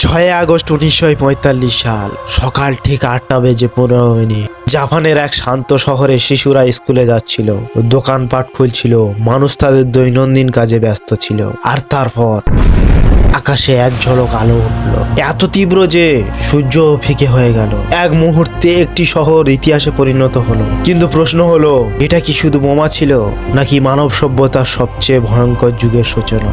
6 August 1945 সাল সকাল ঠিক 8:15 জাপানের এক শান্ত শহরে শিশুরা স্কুলে যাচ্ছিল, দোকানপাট খুলছিল, মানুষ তাদের দৈনন্দিন কাজে ব্যস্ত ছিল। আর তারপর আকাশে এক ঝলক আলো উঠলো, এত তীব্র যে সূর্য ফিকে হয়ে গেল। এক মুহূর্তে একটি শহর ইতিহাসে পরিণত হলো। কিন্তু প্রশ্ন হলো, এটা কি শুধু বোমা ছিল, নাকি মানব সভ্যতার সবচেয়ে ভয়ঙ্কর যুগের সূচনা?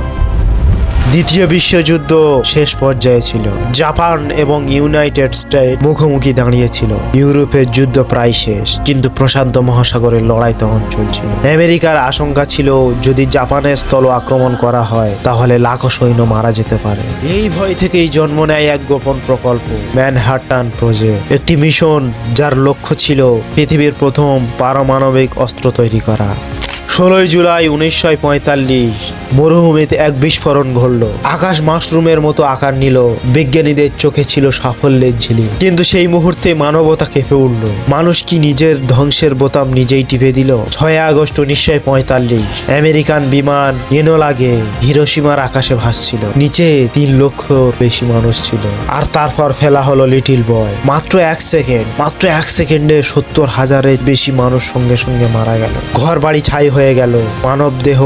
দ্বিতীয় বিশ্বযুদ্ধ শেষ পর্যায়ে ছিল। জাপান এবং ইউনাইটেড স্টেট মুখোমুখি দাঁড়িয়েছিল। ইউরোপের যুদ্ধ প্রায় শেষ, কিন্তু প্রশান্ত মহাসাগরের লড়াই তখন চলছিল। আমেরিকার আশঙ্কা ছিল, যদি জাপানের স্থল আক্রমণ করা হয় তাহলে লাখো সৈন্য মারা যেতে পারে। এই ভয় থেকেই জন্ম নেয় এক গোপন প্রকল্প, ম্যানহাটন প্রজেক্ট। একটি মিশন যার লক্ষ্য ছিল পৃথিবীর প্রথম পারমাণবিক অস্ত্র তৈরি করা। 16 জুলাই 1945 মরুভূমিতে এক বিস্ফোরণ ঘটল। আকাশ মাশরুমের মতো আকার নিল। বিজ্ঞানীদের চোখে ছিল সাফল্যের ঝিলিক, কিন্তু সেই মুহূর্তে মানবতা কেঁপে উঠল। মানুষ কি নিজের ধ্বংসের বোতাম নিজেই টিপে দিল? 6 আগস্ট 1945 আমেরিকান বিমান এনোলাগে হিরোশিমার আকাশে ভাসছিল। নিচে 3 লক্ষর বেশি মানুষ ছিল। আর তারপর ফেলা হলো লিটল বয়। মাত্র এক সেকেন্ডে 70,000-এর বেশি মানুষ সঙ্গে সঙ্গে মারা গেল। ঘর বাড়ি ছাই হয়ে গেল, মানব দেহ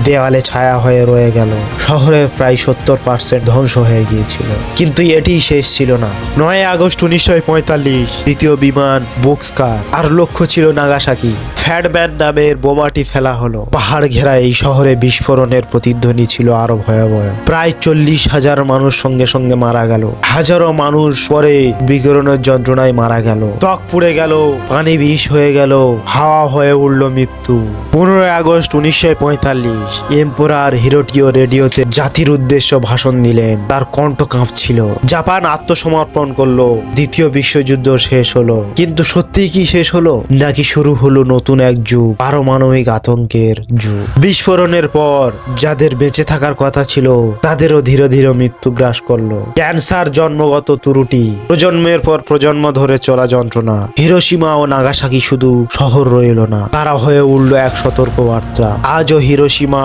দেওয়ালে ছায়া হয়ে রয়ে গেল। শহরের প্রায় 70% ধ্বংস হয়ে গিয়েছিল। কিন্তু এটি শেষ ছিল না। 9 আগস্ট 1945 দ্বিতীয় বিমান বুকস্কার আর লক্ষ্য ছিল নাগাসাকি। ফ্যাটম্যান নামের বোমাটি ফেলা হলো। পাহাড় ঘেরা এই শহরে বিস্ফোরণের প্রতিধ্বনি ছিল আরো ভয়াবহ। প্রায় 40,000 মানুষ সঙ্গে সঙ্গে মারা গেল। হাজারো মানুষ পরে বিকিরণের যন্ত্রণায় মারা গেল। ত্বক পুড়ে গেল, পানি বিষ হয়ে গেল, হাওয়া হয়ে উঠল মৃত্যু। 15 আগস্ট 1945 এম্পোরার হিরোটিও রেডিওতে জাতির উদ্দেশ্য ভাষণ দিলেন। তার কণ্ঠ কাঁপছিল। জাপান আত্মসমর্পণ করলো। দ্বিতীয় বিশ্বযুদ্ধ শেষ হলো। কিন্তু সত্যিই কি শেষ হলো, নাকি শুরু হলো নতুন এক যুগ, পারমাণবিক আতঙ্কের যুগ? বিস্ফোরণের পর যাদের বেঁচে থাকার কথা ছিল তাদেরও ধীরে ধীরে মৃত্যু গ্রাস করলো। ক্যান্সার, জন্মগত ত্রুটি, প্রজন্মের পর প্রজন্ম ধরে চলা যন্ত্রণা। হিরোশিমা ও নাগাসাকি শুধু শহর রইল না, তারা হয়ে উঠল এক সতর্ক বার্তা। আজও হিরোশিমা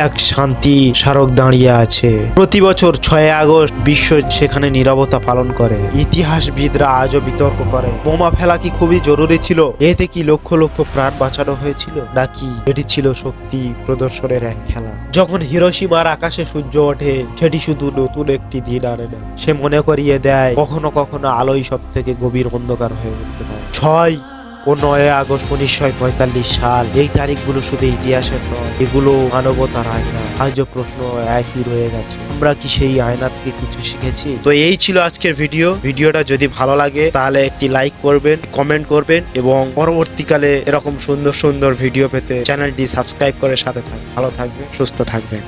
এক শান্তি স্মারক দাঁড়িয়ে আছে। প্রতি বছর 6 আগস্ট বিশ্ব সেখানে নীরবতা পালন করে। ইতিহাসবিদরা আজও বিতর্ক করে, বোমা ফেলা কি খুবই জরুরি ছিল? এতে কি লক্ষ লক্ষ প্রাণ বাঁচানো হয়েছিল, নাকি এটি ছিল শক্তি প্রদর্শনের এক খেলা? যখন হিরোশিমার আকাশে সূর্য ওঠে, সেটি শুধু নতুন একটি দিন আনে না, সে মনে করিয়ে দেয় কখনো কখনো আলোই সব থেকে গভীর অন্ধকার হয়ে উঠতে পারে। 6 ও 9 আগস্ট 1945 সাল, এই তারিখগুলো শুধু ইতিহাসের নয়, এগুলো মানবতার আয়না। আজও প্রশ্ন একই রয়ে গেছে, আমরা কি সেই আয়না থেকে কিছু শিখেছি? তো এই ছিল আজকের ভিডিওটা যদি ভালো লাগে তাহলে একটি লাইক করবেন, কমেন্ট করবেন, এবং পরবর্তীকালে এরকম সুন্দর সুন্দর ভিডিও পেতে চ্যানেলটি সাবস্ক্রাইব করে সাথে থাকবেন। ভালো থাকবেন, সুস্থ থাকবেন।